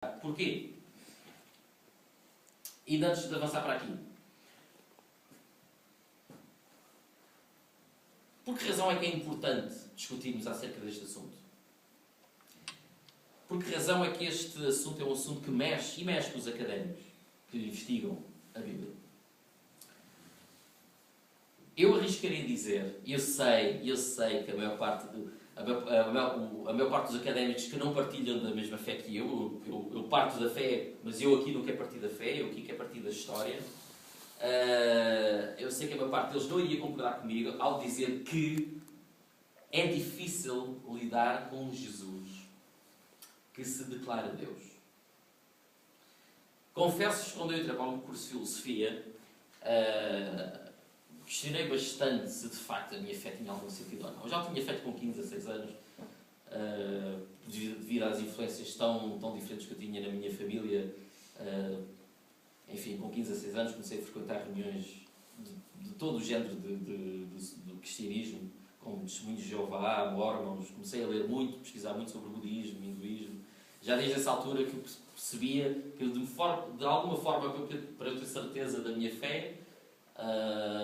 Porquê? E antes de avançar para aqui, por que razão é que é importante discutirmos acerca deste assunto? Por que razão é que este assunto é um assunto que mexe com os académicos que investigam a Bíblia? Eu arriscaria dizer, eu sei que a maior parte dos académicos que não partilham da mesma fé que eu parto da fé, mas eu aqui não quero partir da fé, eu aqui quero partir da história. Eu sei que a maior parte deles não iria concordar comigo ao dizer que é difícil lidar com um Jesus que se declara Deus. Confesso-vos, quando eu entrei para o curso de filosofia, questionei bastante se de facto a minha fé tinha algum sentido ou não. Eu já tinha feito com 15 a 6 anos, devido às influências tão diferentes que eu tinha na minha família. Enfim, com 15 a 6 anos comecei a frequentar reuniões de todo o género do cristianismo, como Testemunhos de Jeová, Mormons. Comecei a ler muito, pesquisar muito sobre budismo, hinduísmo. Já desde essa altura que eu percebia que de alguma forma, para eu ter certeza da minha fé,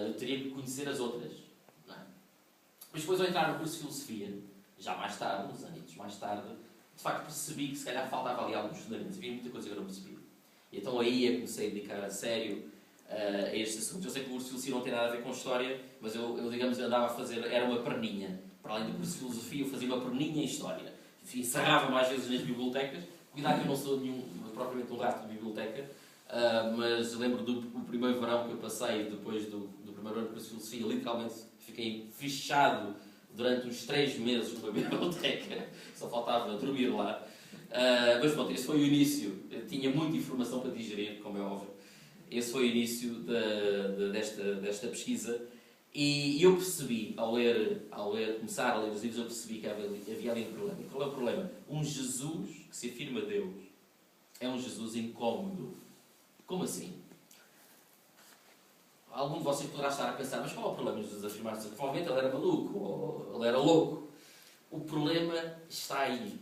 eu teria que conhecer as outras. Não é? Mas depois, ao entrar no curso de filosofia, já mais tarde, uns anos mais tarde, de facto percebi que se calhar faltava ali alguns fundamentos. Havia muita coisa que eu não percebi. E então aí eu comecei a dedicar a sério a este assunto. Eu sei que o curso de filosofia não tem nada a ver com história, mas eu digamos, andava a fazer, era uma perninha. Para além do curso de filosofia, eu fazia uma perninha em história. Encerrava mais vezes nas bibliotecas. Cuidado que eu não sou propriamente um rato de biblioteca, mas lembro do primeiro verão que eu passei, depois do primeiro ano de curso de filosofia, literalmente fiquei fechado durante uns 3 meses numa biblioteca. Só faltava dormir lá. Mas pronto, esse foi o início. Eu tinha muita informação para digerir, como é óbvio. Esse foi o início desta pesquisa. E eu percebi, começar a ler os livros, eu percebi que havia ali um problema. E qual é o problema? Um Jesus que se afirma Deus é um Jesus incómodo. Como assim? Algum de vocês poderá estar a pensar, mas qual é o problema de Jesus afirmar-se? Provavelmente ele era maluco, ou ele era louco. O problema está aí.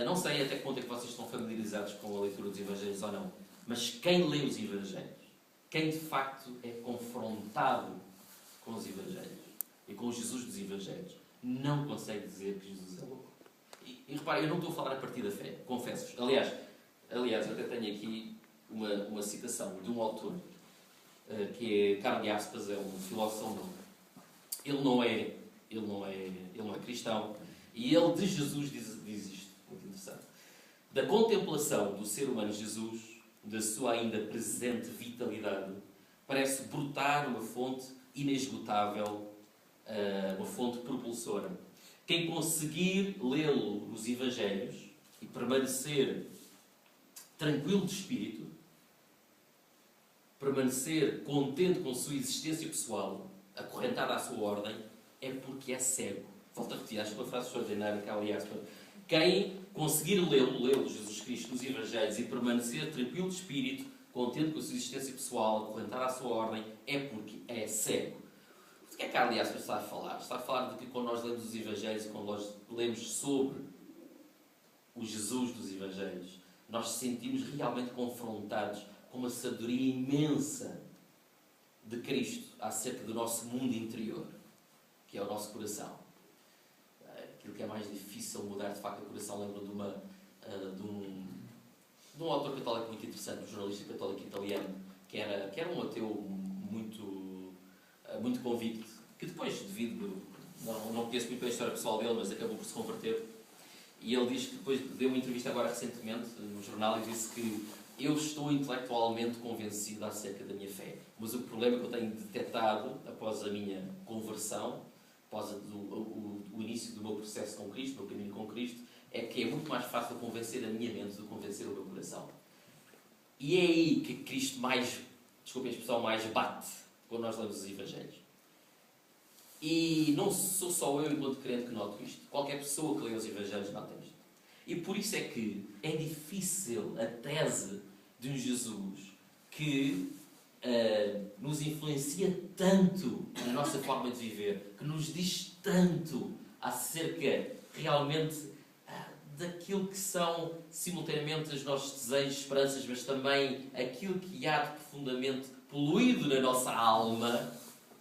Não sei até que ponto é que vocês estão familiarizados com a leitura dos Evangelhos ou não, mas quem lê os Evangelhos, quem de facto é confrontado com os Evangelhos e com o Jesus dos Evangelhos, não consegue dizer que Jesus é louco. E reparem, eu não estou a falar a partir da fé, confesso-vos. Aliás, eu até tenho aqui uma citação de um autor, que é Karl Jaspers, é um filósofo alemão. Ele não é cristão, e ele de Jesus diz isto, muito interessante. Da contemplação do ser humano Jesus, da sua ainda presente vitalidade, parece brotar uma fonte inesgotável, uma fonte propulsora. Quem conseguir lê-lo nos Evangelhos e permanecer tranquilo de espírito, permanecer contente com a sua existência pessoal, acorrentado à sua ordem, é porque é cego. Volto a repetir, acho que uma frase extraordinária que há, aliás, quem conseguir lê-lo, Jesus Cristo, nos Evangelhos, e permanecer tranquilo de espírito, contente com a sua existência pessoal, acorrentado à sua ordem, é porque é cego. O que é que Karl Jaspers está a falar? Está a falar de que quando nós lemos os Evangelhos e quando nós lemos sobre o Jesus dos Evangelhos, nós nos sentimos realmente confrontados com uma sabedoria imensa de Cristo acerca do nosso mundo interior, que é o nosso coração. Aquilo que é mais difícil mudar, de facto, o coração. Lembro de um autor católico muito interessante, um jornalista católico italiano, que era um ateu muito convicto, que depois, não conheço muito bem a história pessoal dele, mas acabou por se converter. E ele diz que depois deu uma entrevista agora recentemente no jornal e disse que eu estou intelectualmente convencido acerca da minha fé, mas o problema que eu tenho detectado após a minha conversão, após o início do meu processo com Cristo, do meu caminho com Cristo, é que é muito mais fácil convencer a minha mente do que convencer o meu coração. E é aí que Cristo desculpem a expressão, mais bate quando nós lemos os Evangelhos. E não sou só eu, enquanto crente, que noto isto. Qualquer pessoa que lê os Evangelhos nota isto. E por isso é que é difícil a tese de um Jesus que nos influencia tanto na nossa forma de viver, que nos diz tanto acerca realmente daquilo que são simultaneamente os nossos desejos, esperanças, mas também aquilo que há de profundamente poluído na nossa alma,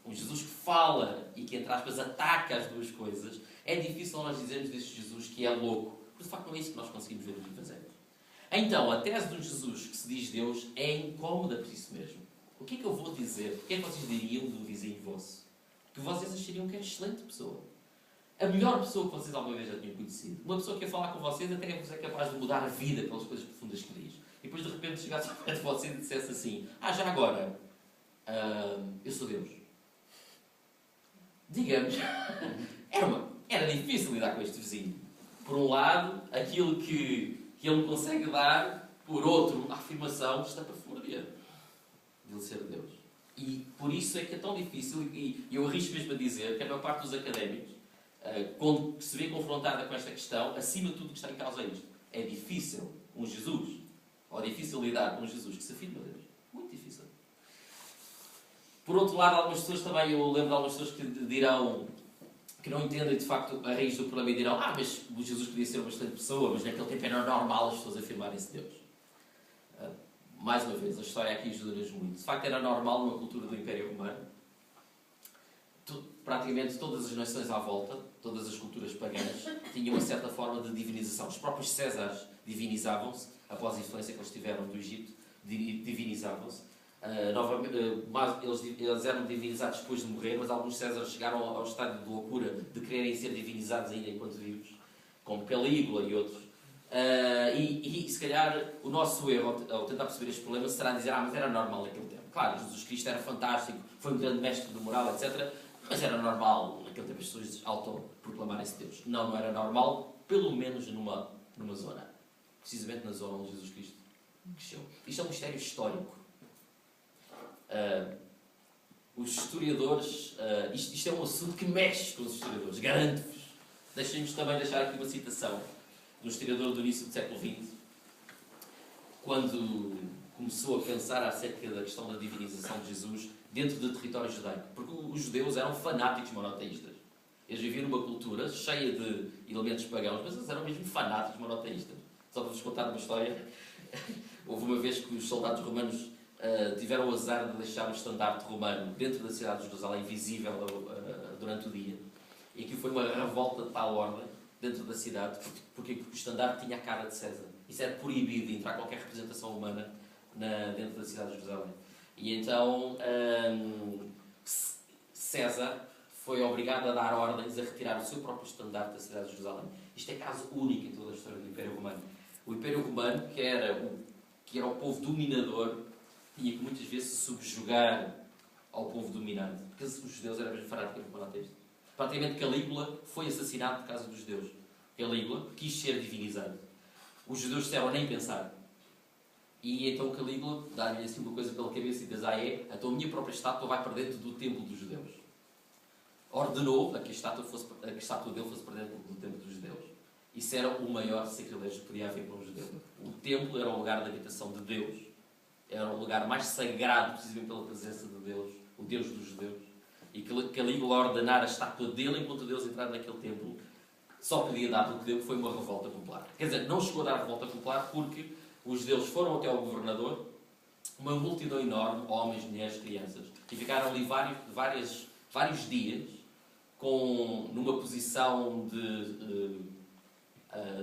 um Jesus que fala e que, entre aspas, ataca as duas coisas, é difícil nós dizermos deste Jesus que é louco, porque de facto não é isso que nós conseguimos ver nos Evangelhos. Então, a tese de um Jesus que se diz Deus é incómoda por isso mesmo. O que é que eu vou dizer? O que é que vocês diriam do vizinho vosso? Que vocês achariam que é excelente pessoa. A melhor pessoa que vocês alguma vez já tinham conhecido. Uma pessoa que quer falar com vocês até que é capaz de mudar a vida pelas coisas profundas que diz. E depois de repente chegasse ao pé de vocês e dissesse assim: já agora, eu sou Deus. Digamos, era difícil lidar com este vizinho. Por um lado, aquilo que ele me consegue dar, por outro, a afirmação está para fora de ele ser Deus. E por isso é que é tão difícil, e eu arrisco mesmo a dizer que a maior parte dos académicos, quando se vê confrontada com esta questão, acima de tudo o que está em causa é isto. É difícil um Jesus, ou é difícil lidar com um Jesus que se afirma Deus. Muito difícil. Por outro lado, algumas pessoas também, eu lembro de algumas pessoas que dirão, que não entendem de facto a raiz do problema e dirão: mas o Jesus podia ser uma excelente pessoa, mas naquele tempo era normal as pessoas afirmarem-se Deus. Mais uma vez, a história aqui ajuda-nos muito. De facto, era normal numa cultura do Império Romano. Praticamente todas as nações à volta, todas as culturas pagãs, tinham uma certa forma de divinização. Os próprios Césares divinizavam-se, após a influência que eles tiveram do Egito, divinizavam-se. Eles eram divinizados depois de morrer, mas alguns Césares chegaram ao estado de loucura de quererem ser divinizados ainda enquanto vivos, como Calígula e outros. E se calhar o nosso erro ao tentar perceber este problema será dizer: mas era normal naquele tempo. Claro, Jesus Cristo era fantástico, foi um grande mestre de moral, etc. Mas era normal naquele tempo as pessoas autoproclamarem-se Deus. Não era normal, pelo menos numa zona. Precisamente na zona onde Jesus Cristo cresceu. Isto é um mistério histórico. Os historiadores, isto é um assunto que mexe com os historiadores, garanto-vos. Deixem-nos também deixar aqui uma citação de um historiador do início do século XX, quando começou a pensar acerca da questão da divinização de Jesus dentro do território judaico. Porque os judeus eram fanáticos monoteístas. Eles viviam numa cultura cheia de elementos pagãos, mas eles eram mesmo fanáticos monoteístas. Só para vos contar uma história, houve uma vez que os soldados romanos tiveram o azar de deixar o estandarte romano dentro da cidade de Jerusalém, visível durante o dia. E aqui foi uma revolta de tal ordem dentro da cidade, porque o estandarte tinha a cara de César. Isso era proibido de entrar qualquer representação humana dentro da cidade de Jerusalém. E então César foi obrigado a dar ordens a retirar o seu próprio estandarte da cidade de Jerusalém. Isto é caso único em toda a história do Império Romano. O Império Romano, que era o povo dominador, tinha que muitas vezes se subjugar ao povo dominante, porque os judeus eram mesmo fanáticos monoteístas. Praticamente Calígula foi assassinado por causa dos judeus. Calígula quis ser divinizado. Os judeus disseram: nem pensar. E então Calígula dá-lhe assim uma coisa pela cabeça e diz: então a minha própria estátua vai para dentro do templo dos judeus. Ordenou a que a estátua dele fosse para dentro do templo dos judeus. Isso era o maior sacrilégio que podia haver para um judeu. O templo era o lugar da habitação de Deus. Era o lugar mais sagrado, precisamente pela presença de Deus, o Deus dos judeus. E Calígula ordenar a estátua dele enquanto Deus entrar naquele templo, só podia dar do que deu, que foi uma revolta popular. Quer dizer, não chegou a dar revolta popular porque os judeus foram até ao governador, uma multidão enorme, homens, mulheres, crianças, e ficaram ali vários dias numa posição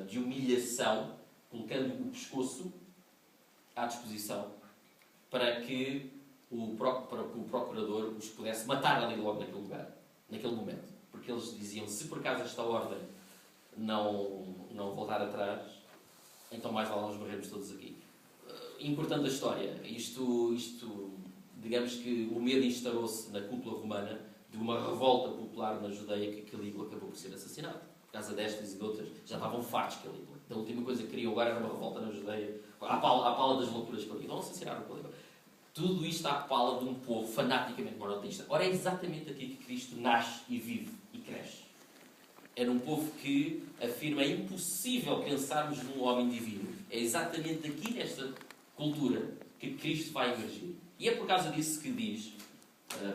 de humilhação, colocando o pescoço à disposição para que o procurador os pudesse matar ali logo naquele lugar, naquele momento. Porque eles diziam: se por acaso esta ordem não voltar atrás, então mais vale nós morrermos todos aqui. Importante a história. Isto, digamos que o medo instalou-se na cúpula romana de uma revolta popular na Judeia que Calígula acabou por ser assassinado. Por causa destas e de outras, já estavam fartos de Calígula. A última coisa que queriam agora era uma revolta na Judeia, à pala das loucuras de Calígula. Não assassinaram Calígula. Tudo isto à pala de um povo fanaticamente monoteísta. Ora, é exatamente aqui que Cristo nasce e vive e cresce. É num povo que afirma: é impossível pensarmos num homem divino. É exatamente aqui, nesta cultura, que Cristo vai emergir. E é por causa disso que diz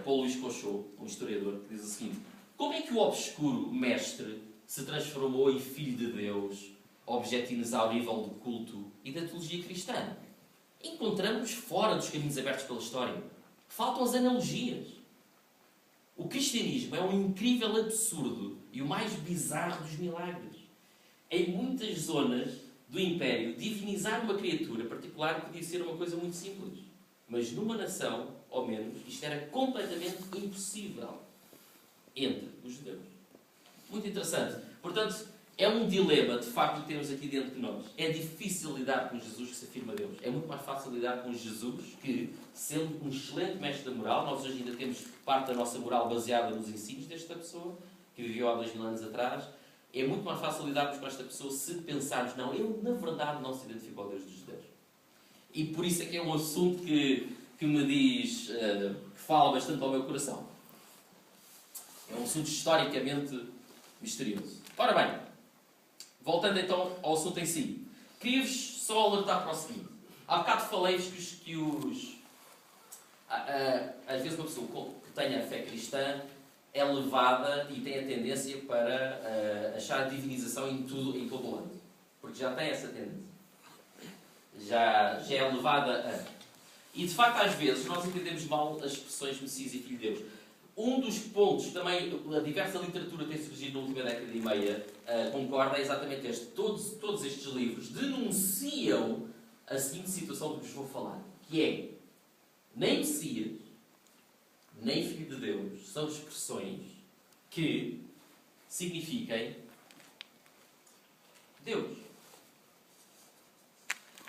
Paulo Luís Conchou, um historiador, que diz o seguinte: como é que o obscuro mestre se transformou em filho de Deus objeto inexaurível do culto e da teologia cristã. Encontramos fora dos caminhos abertos pela história. Faltam as analogias. O cristianismo é um incrível absurdo e o mais bizarro dos milagres. Em muitas zonas do Império, divinizar uma criatura particular podia ser uma coisa muito simples. Mas numa nação, ao menos, isto era completamente impossível entre os judeus. Muito interessante. Portanto, é um dilema, de facto, que temos aqui dentro de nós. É difícil lidar com Jesus que se afirma Deus. É muito mais fácil lidar com Jesus que, sendo um excelente mestre da moral, nós hoje ainda temos parte da nossa moral baseada nos ensinos desta pessoa, que viveu há 2000 anos atrás. É muito mais fácil lidarmos com esta pessoa se pensarmos, não, ele na verdade não se identificou ao Deus dos judeus. E por isso é que é um assunto que me diz, que fala bastante ao meu coração. É um assunto historicamente misterioso. Ora bem, voltando então ao assunto em si. Queria-vos só alertar para o seguinte. Há bocado falei-vos às vezes uma pessoa que tenha a fé cristã é levada e tem a tendência para achar a divinização em tudo, em todo o lado. Porque já tem essa tendência. Já é levada a... E de facto, às vezes, nós entendemos mal as expressões Messias e Filho de Deus. Um dos pontos, também, a diversa literatura tem surgido na última década e meia, concorda, é exatamente este. Todos estes livros denunciam a seguinte situação de que vos vou falar, que é, nem Messias, nem Filho de Deus, são expressões que signifiquem Deus.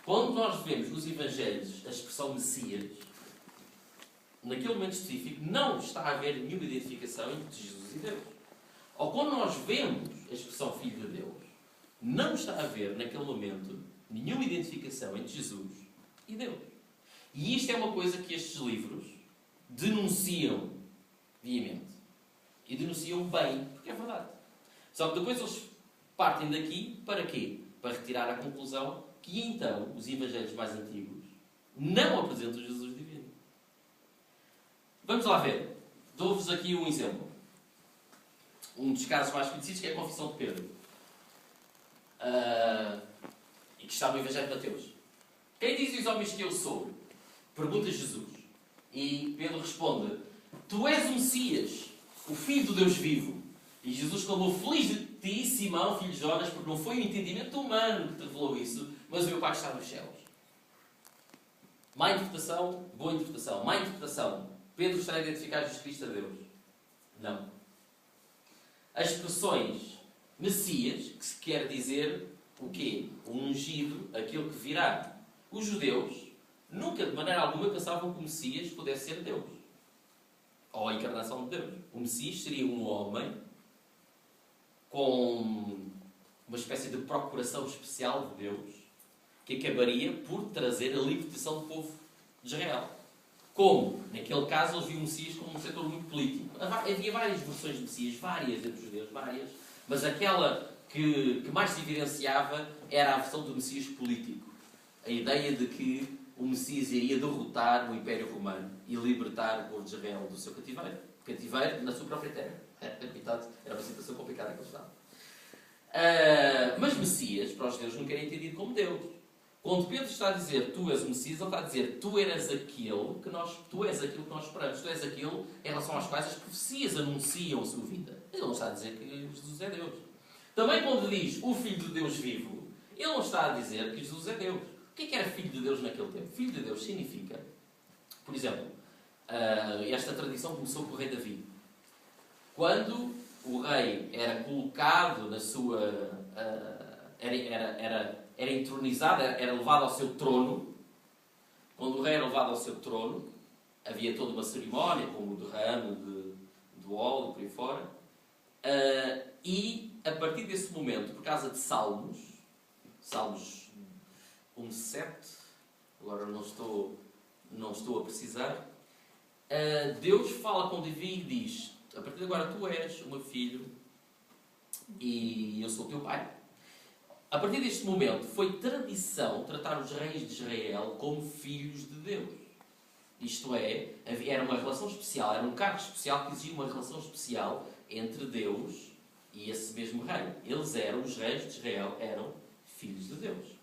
Quando nós vemos nos Evangelhos a expressão Messias, naquele momento específico, não está a haver nenhuma identificação entre Jesus e Deus. Ou quando nós vemos a expressão Filho de Deus, não está a haver, naquele momento, nenhuma identificação entre Jesus e Deus. E isto é uma coisa que estes livros denunciam veemente. E denunciam bem, porque é verdade. Só que depois eles partem daqui para quê? Para retirar a conclusão que então os Evangelhos mais antigos não apresentam Jesus divino. Vamos lá ver. Dou-vos aqui um exemplo. Um dos casos mais conhecidos, que é a Confissão de Pedro. E que está no Evangelho de Mateus. Quem diz os homens que eu sou? Pergunta Jesus. E Pedro responde: Tu és o Messias, o Filho do Deus vivo. E Jesus clamou: Feliz de ti, Simão, filho de Jonas, porque não foi o entendimento humano que te revelou isso, mas o meu Pai que está nos céus. Má interpretação, boa interpretação. Má interpretação. Pedro está a identificar Jesus Cristo a Deus. Não. As expressões Messias, que se quer dizer o quê? O ungido, aquele que virá. Os judeus nunca, de maneira alguma, pensavam que o Messias pudesse ser Deus. Ou a encarnação de Deus. O Messias seria um homem com uma espécie de procuração especial de Deus, que acabaria por trazer a libertação do povo de Israel. Como, naquele caso, eles viam o Messias como um setor muito político. Havia várias versões de Messias, várias entre os judeus, várias, mas aquela que mais se evidenciava era a versão do Messias político. A ideia de que o Messias iria derrotar o Império Romano e libertar o povo de Israel do seu cativeiro. Cativeiro na sua própria terra. Portanto, era uma situação complicada que eles estavam. Mas Messias, para os judeus, nunca era entendido como Deus. Quando Pedro está a dizer tu és o Messias, ele está a dizer tu és aquilo que nós esperamos. Tu és aquilo em relação às quais as profecias anunciam a sua vida. Ele não está a dizer que Jesus é Deus. Também quando diz o Filho de Deus vivo, ele não está a dizer que Jesus é Deus. O que era Filho de Deus naquele tempo? Filho de Deus significa, por exemplo, esta tradição começou com o rei Davi. Quando o rei era colocado na sua... era entronizado, era levado ao seu trono. Quando o rei era levado ao seu trono, havia toda uma cerimónia, como o derrame do óleo, por aí fora. E, a partir desse momento, por causa de Salmos 1:7, agora não estou a precisar, Deus fala com Davi e diz: a partir de agora tu és o meu filho e eu sou o teu pai. A partir deste momento foi tradição tratar os reis de Israel como filhos de Deus. Isto é, era uma relação especial, era um cargo especial que exigia uma relação especial entre Deus e esse mesmo rei. Os reis de Israel eram filhos de Deus.